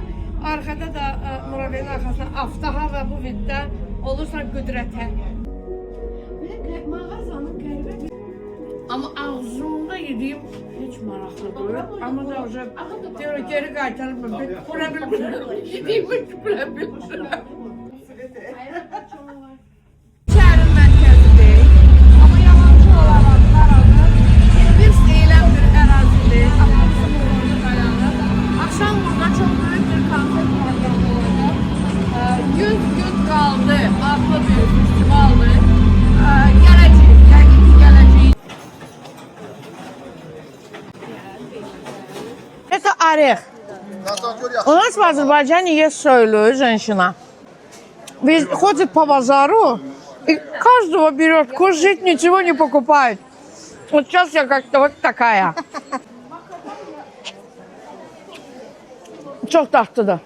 arxada da Muraveynin arxasında aftaha və bu viddə olursan qüdrətə. Mağazanın qəribə bir... Amma ağzımda yediyim heç maraqlı deyil. Amma da geri qaytarıb bura bilmirəm. Yediyimi bura bilmirəm. Şəhərin mərkəzidir. Amma yabancı olaraq qaranır. Bir deyilən bir ərazidir. Avtobusun uğrunda dayanır. Axşam burada çox böyük bir konsert proqramı olacaq. 100 gün qaldı. Adlı bir festivaldır. Это орех. У нас в Азербайджане есть сойлу, женщина. Ходит по базару И каждого берет, кушать ничего не покупает. Вот сейчас я как-то вот такая. Çok tatlıdır.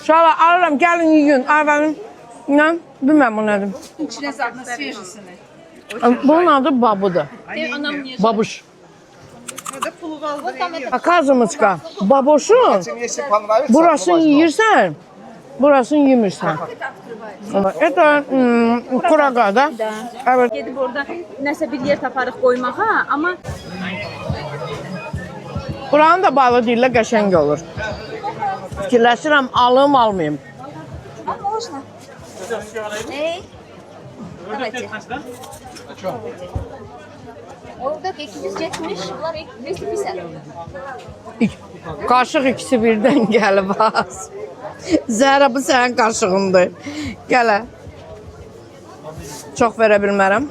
Şöyle alırım, gelin yiyin. Ayvanın, ne? Bilmem o nedir. İçine sakla свежесini. Bunun adı babudur. Babuş. Kazımızka. Babuşun. Если понравится, Burasını yiyirsən, burasını yemirsən. Это kuragada. Evet. Gedib orada nəsə bir yer taparıq qoymağa, amma Buranın da balı deyirlər qəşəng olur. Fikirləşirəm, alım, almayım. Эй, давайте. Orada 270, bunlar 250. Qaşıq ikisi birdən gəlib az. Zəhra, bu sənin qaşığındır. Gələ. Çox verə bilmərəm.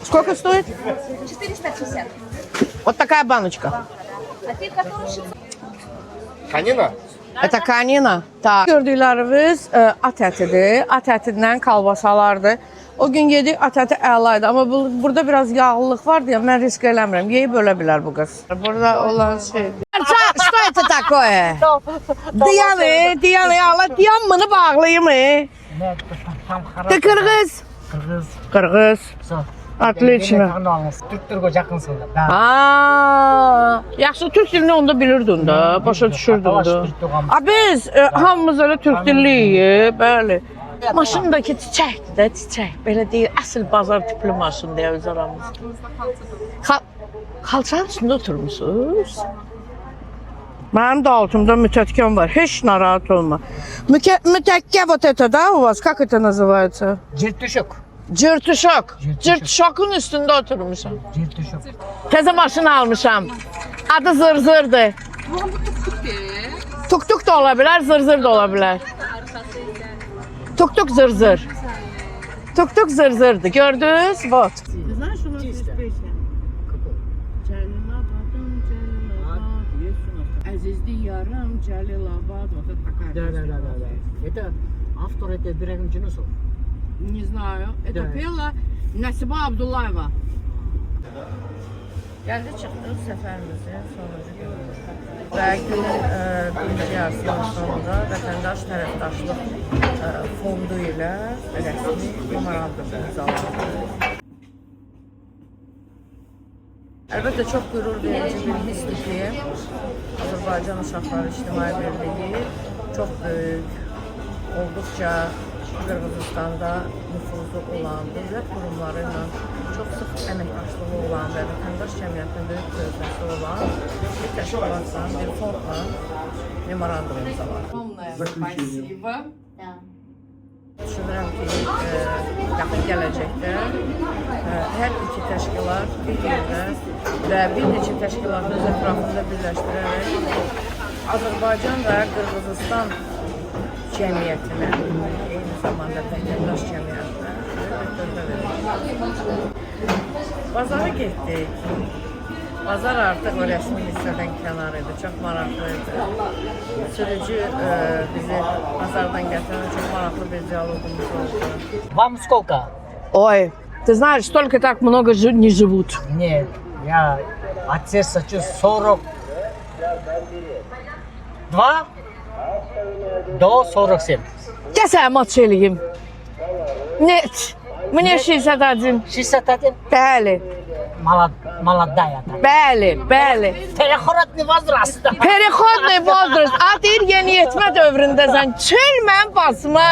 Сколько стоит? 450. Вот такая баночка. А ты который Kanina. Это kanina. Tak. Gördükləriniz at ətidir. At ətindən kalbasalardır. O gün yedik, at əti əlaydı. Amma burada biraz yağlılıq var deyə mən risk eləmirəm. Yeyib ölə bilər bu qız. Burada olan şey. Что это такое? Diyanı, Allah diyanmını bağlayayım. Ты Kırgız? Kırgız. Oтлично. Türklerге жақынсыңдар. Yaxşı Türk dilini onda bilirdin də, başa düşürdün də. Biz hamımız elə Türk dilliyik, bəli. Maşındakı çiçəkdir də, çiçək. Belə deyil, əsl bazar tipli maşın deyə öz aramızda. Xalçanın üstündə oturmuşsunuz. Mənim də altımda mütəkkəm var, heç narahat olma. Mütəkkə вот это, да, у вас, как это называется? Жертүшөк. Cırtışok. Cırtışokun üstünde oturmuşam. Жертүшөк. Teze maşını almışam. Adı Zırzır'dı. Tuk tuk da olabilir, zırzır da olabilir. Tuk tuk zırzır. Tuk tuk zırzırdı. Gördünüz? Вот. Знаешь, у нас есть песня. Azizdi yarım Celilabad. Вот это такая песня. Да. Это автор это Ибрагим Джинусов. Не знаю. Это Да. pela Nəsibə Abdullayeва. Gəldi çıxdıq səfərimizin sonucu görürük. Və günün birinci yarısının sonunda vətəndaş tərəfdaşlıq fondu ilə rəsmi memorandum imzalandı. Əlbəttə çox qürur verici bir hissdir ki, Azərbaycan Uşaqları İctimai Birliyi çox böyük, olduqca Qırğızıstanda nüfuzu olan, dövlət qurumları ilə çox sıx əməkdaşlığı olan və vətəndaş cəmiyyətinin böyük gözləsi olan bir təşkilatla, bir fondla memorandum imzaladı. Spasibo. Düşünürəm ki, yaxın gələcəkdə hər iki təşkilat bir yerdə və bir neçə təşkilatın öz ətrafında birləşdirərək Azərbaycan və Qırğızıstan cəmiyyətinə, eyni zamanda vətəndaş cəmiyyətinə böyük töhfə verəcək. Bazara getdik. Bazar artıq o rəsmi hissədən kənar idi, çox maraqlı idi. Sürücü bizi bazardan gətirən çox maraqlı bir diyalogumuz oldu. Вам сколько? Ой, ты знаешь, столько так много не живут. Нет, я от сердца чувствую 42 до 47. Gəl sənə maç eləyim. Net. Мне 61. 61? Bəli, Молодая. bəli, bəli. Переходный возраст. Переходный возраст. Deyir yeniyetmə dövründəsən. Çöl mən basma.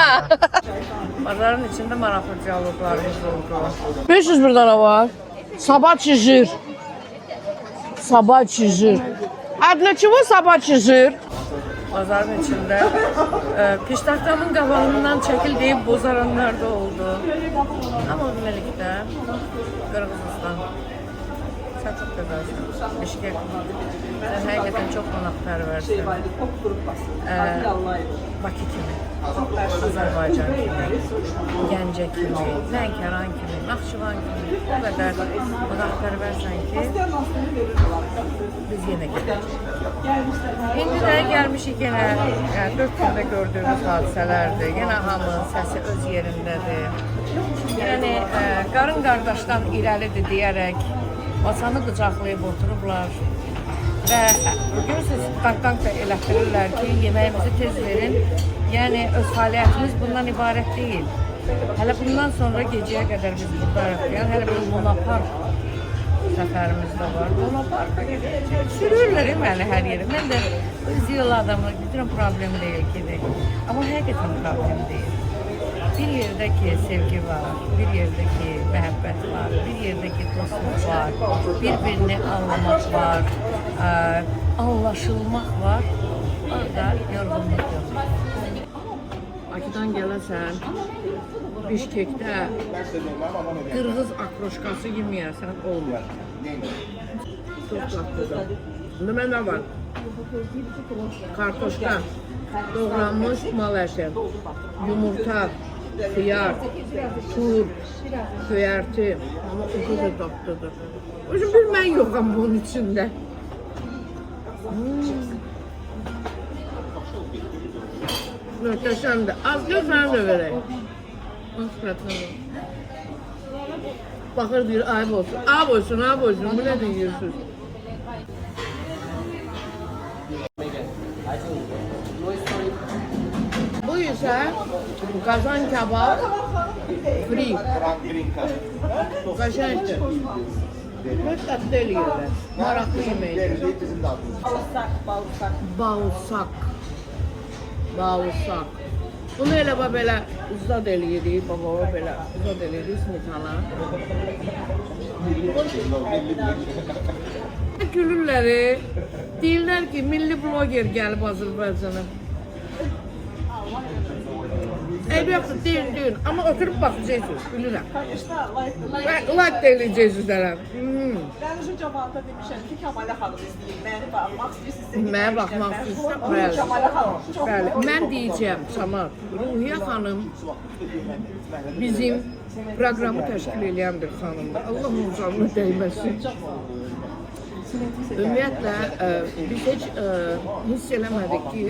Bazarın içində maraqlı diyaloglarımız oldu. 500 burada ne var? Собачий жир. Собачий жир. А для чего собачий жир? Bazarın içində piştaxtamın qabağından çəkil deyib bozaranlar da oldu. Amma ümumilikdə Qırğızistan Sən çox gözəlsən. Bişkek. Sən həqiqətən çox qonaqpərvərsən. Bakı kimi, Azərbaycan kimi, Gəncə kimi, Lənkəran kimi, Naxçıvan kimi o qədər qonaqpərvərsən ki, biz yenə gedəcəyik. İndi də gəlmişik yenə, yəni 4 gündə gördüyümüz hadisələrdir. Yenə hamının səsi öz yerindədir. Yəni, qarın qardaşdan irəlidir deyərək, masanı qucaqlayıb oturublar. Və görürsünüz, qanq da elətdirirlər ki, yeməyimizi tez verin. Yəni, öz fəaliyyətimiz bundan ibarət deyil. Hələ bundan sonra gecəyə qədər biz buradayıq. Yəni, hələ bir Lunapark səfərimiz də var. Lunapark'a gedəcək. Sürürlər məni hər yeri. Mən də öz yıl adamı, bütün problem deyil ki, amma həqiqətən problem deyil. Bir yerdə ki, sevgi var, bir yerdə ki, məhəbbət var, bir yerdə ki, dostluq var, bir-birini anlamaq var, anlaşılmaq var, orada yorğunluq yox. Bakıdan gələsən, Bişkekdə qırğız akroşkası yeməyəsən, olmur. Çox tatlıdır. Bunda mən nə var? Kartoşka, doğranmış mal əti, yumurta, xiyar, turp, göyərti, amma o qədər tatlıdır. O yüzden bir mən yoxam bunun içində. Möhtəşəmdir. Az gör sənə də verək. Baxır deyir, ayıb olsun. Ayıb olsun, ayıb olsun. Bu nə deyirsiniz? Bu isə qazan kebab free. Qəşəngdir. Heç tatlı eləyirlər. Maraqlı yeməkdir. Bağırsak. Bağırsak. Bunu elə belə uzad eləyirik, babama belə uzad eləyirik smetana. Gülürləri, deyirlər ki, milli bloger gəlib Azərbaycana. Eybi yoxdur, deyil. Amma oturub baxacaqsınız, bilirəm. Like da eləyəcəksiniz dərəm. Ben şu cemaata demişəm ki, Kəmalə xanım izləyir. Məni baxmaq istəyirsiniz. Mənə baxmaq istəyirsən? Kəmalə xanım. Bəli. Mən deyəcəm, Samad, Ruhiyyə xanım bizim proqramı təşkil edən bir xanımdır. Allah ucalını dəyməsin. Ümumiyyətlə, biz heç hiss eləmədik ki,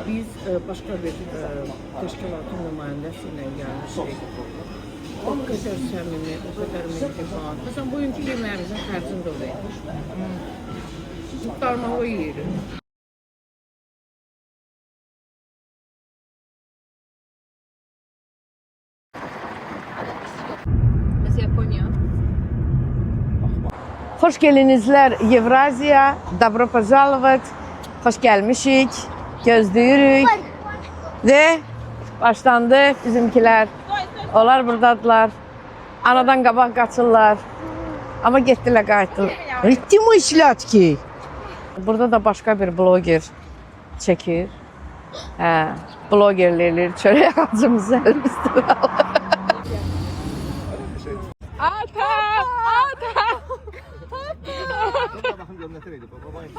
biz başqa bir təşkilatın nümayəndəsi ilə gəlmişik. O qədər səmimi, o qədər mehriban. Məsələn, bugünkü yeməyimizin xərcini də oraya. Darmağı yeyirik. Biz Japonya. Hoş gelinizler Евразия, добро пожаловать, hoş gelmişik, gözlüyürük ve başlandı bizimkiler, onlar buradadılar, anadan qabaq qaçırlar, ama getdilər qayıtdılar. Ritti mi işlətki? Burada da başka bir bloger çekir, blogerler çörək ağacımızı əlimizdə alır. Bakın gömletireydi. Babayım.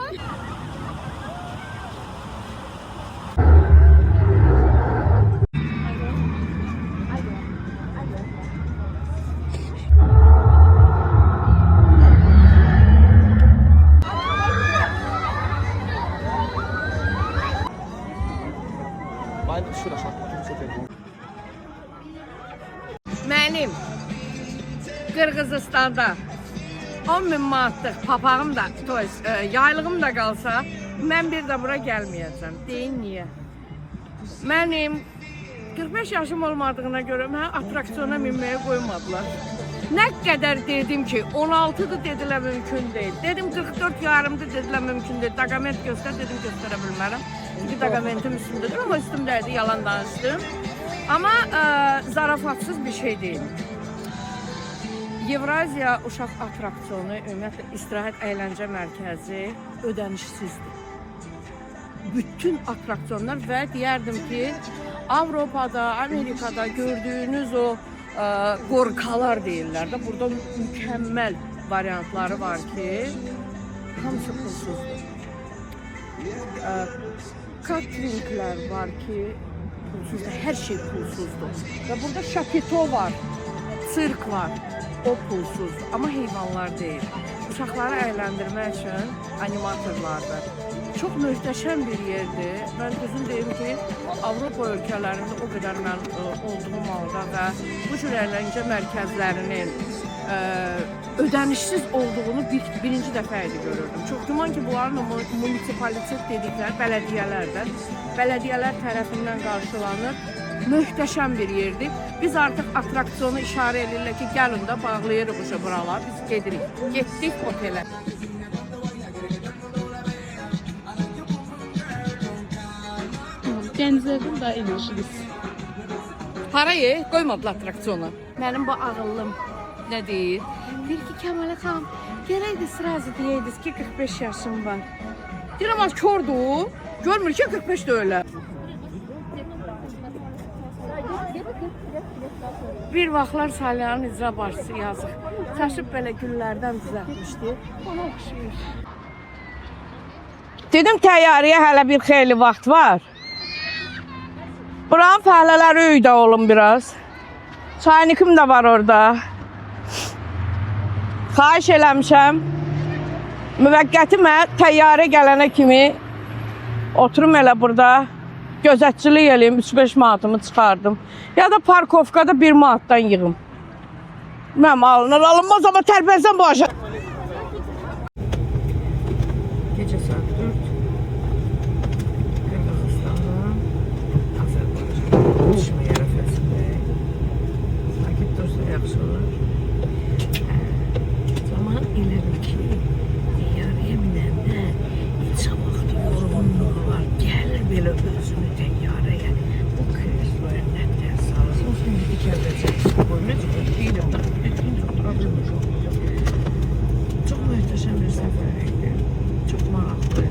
Mənim Qırğızistanda 10.000 manatlıq papağım da, yaylığım da qalsa, mən bir də bura gəlməyəcəm. Deyin niyə? Mənim 45 yaşım olmadığına görə mənə atraksiyona minməyə qoymadılar. Nə qədər dedim ki, 16'dır dedilər mümkün deyil. Dedim 44 yarımdır dedilər mümkün deyil. Daqament göstər, dedim göstərə bilmərəm. Çünki daqamentim üstümdədir, amma üstümdəydi, yalan danışdım. Amma zarafatsız bir şey deyil. Евразия uşaq atraksiyonu, ümumiyyətlə istirahət əyləncə mərkəzi ödənişsizdir. Bütün atraksiyonlar və deyərdim ki, Avropada, Amerikada gördüyünüz o qorxalar deyirlər də, burada mükəmməl variantları var ki, hamısı pulsuzdur. Catringlər var ki, pulsuzdur, hər şey pulsuzdur. Və burada şapito var, sirk var, o pulsuzdur, amma heyvanlar deyil. Uşaqları əyləndirmək üçün animatorlardır. Çox möhtəşəm bir yerdir. Mən düzün deyim ki, Avropa ölkələrində o qədər mən olduğum halda və bu cür əyləncə mərkəzlərinin ödənişsiz olduğunu birinci dəfə idi görürdüm. Çox güman ki, bunların munisipalitet dedikləri bələdiyyələrdir. Bələdiyyələr tərəfindən qarşılanır. Möhtəşəm bir yerdir. Biz artıq atraksiyonu işarə edirlər ki, gəlin də bağlayırıq buralar. Biz gedirik. Getdik otelə. Gənclərdən daha enerjiniz. Parayı qoymadılar atraksiyona. Mənim bu ağıllım nə deyir? Deyir ki, Kəmalə xanım, gərəkdir sırası deyirdiniz ki, 45 yaşım var. Deyirəm, az kördür. Görmür ki, 45 də öyle. Bir vaxtlar Salihanın icra başçısı yazıq. Çaşıb belə güllərdən düzəltmişdi. Ona oxşuyur. Dedim, təyyarəyə hələ bir xeyli vaxt var. Buranın fəhlələri öydə olun biraz. Çaynikim də var orada. Xahiş eləmişəm. Müvəqqəti mən təyyarə gələnə kimi oturum elə burada. Gözətçilik eləyim, 3-5 manatımı çıxardım. Ya da parkovkada 1 manatdan yığım. Mənim alınır, alınmaz amma tərpənsən bu aşağı. Gecə saat 4. Qırğızıstandan Azərbaycan düşmə ərəfəsindəyik. Takip dursa yaxşı olar. Zaman elərim ki, təyyarəyə minəndə heç vaxt yorğunluğu var. Gəlir belə özünü təyyarəyə. Bu kresloya nətər salsın. Şimdi dikəldəcəksin. Qoymayacaq, deyiləm də. Çox möhtəşəm bir səfər idi. Çox maraqlı.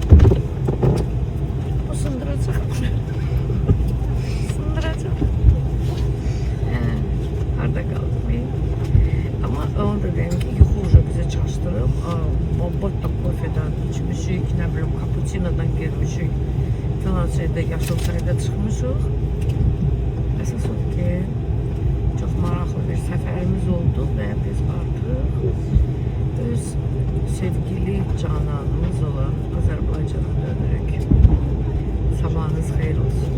O sındıracaq. Sındıracaq. Harada qaldım? Amma onu da deyim ki, yuxu uca bizə çaşdırıb. Botta kofedən içmişik, nə bilim, kapuçinodan girmişik. Falan şeydə, yaşıl çayda çıxmışıq. Əsas odur ki, çox maraqlı bir səfərimiz oldu və biz artıq öz sevgili cananımız olan Azərbaycana dönürük. Sabahınız xeyir olsun.